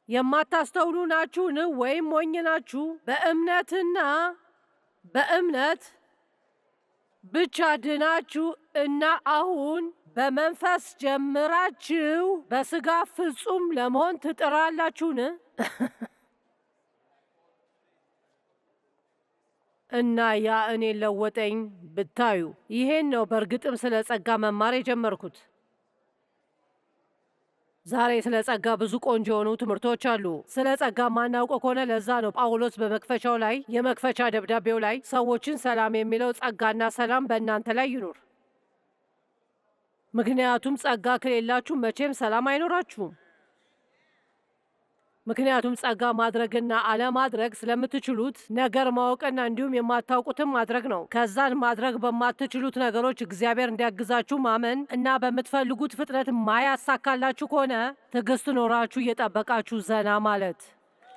የማታስተውሉ ናችሁን? ወይም ሞኝ ናችሁ? በእምነት ብቻ ድናችሁ እና አሁን በመንፈስ ጀምራችሁ በሥጋ ፍጹም ለመሆን ትጥራላችሁን? እና ያ እኔ ለወጠኝ ብታዩ። ይሄን ነው በእርግጥም ስለ ጸጋ መማር የጀመርኩት። ዛሬ ስለ ጸጋ ብዙ ቆንጆ የሆኑ ትምህርቶች አሉ። ስለ ጸጋ ማናውቀው ከሆነ ለዛ ነው ጳውሎስ በመክፈቻው ላይ የመክፈቻ ደብዳቤው ላይ ሰዎችን ሰላም የሚለው ጸጋና ሰላም በእናንተ ላይ ይኑር። ምክንያቱም ጸጋ ከሌላችሁ መቼም ሰላም አይኖራችሁም። ምክንያቱም ጸጋ ማድረግና አለማድረግ ስለምትችሉት ነገር ማወቅና እንዲሁም የማታውቁትም ማድረግ ነው። ከዛን ማድረግ በማትችሉት ነገሮች እግዚአብሔር እንዲያግዛችሁ ማመን እና በምትፈልጉት ፍጥነት ማያሳካላችሁ ከሆነ ትዕግስት ኖራችሁ እየጠበቃችሁ ዘና ማለት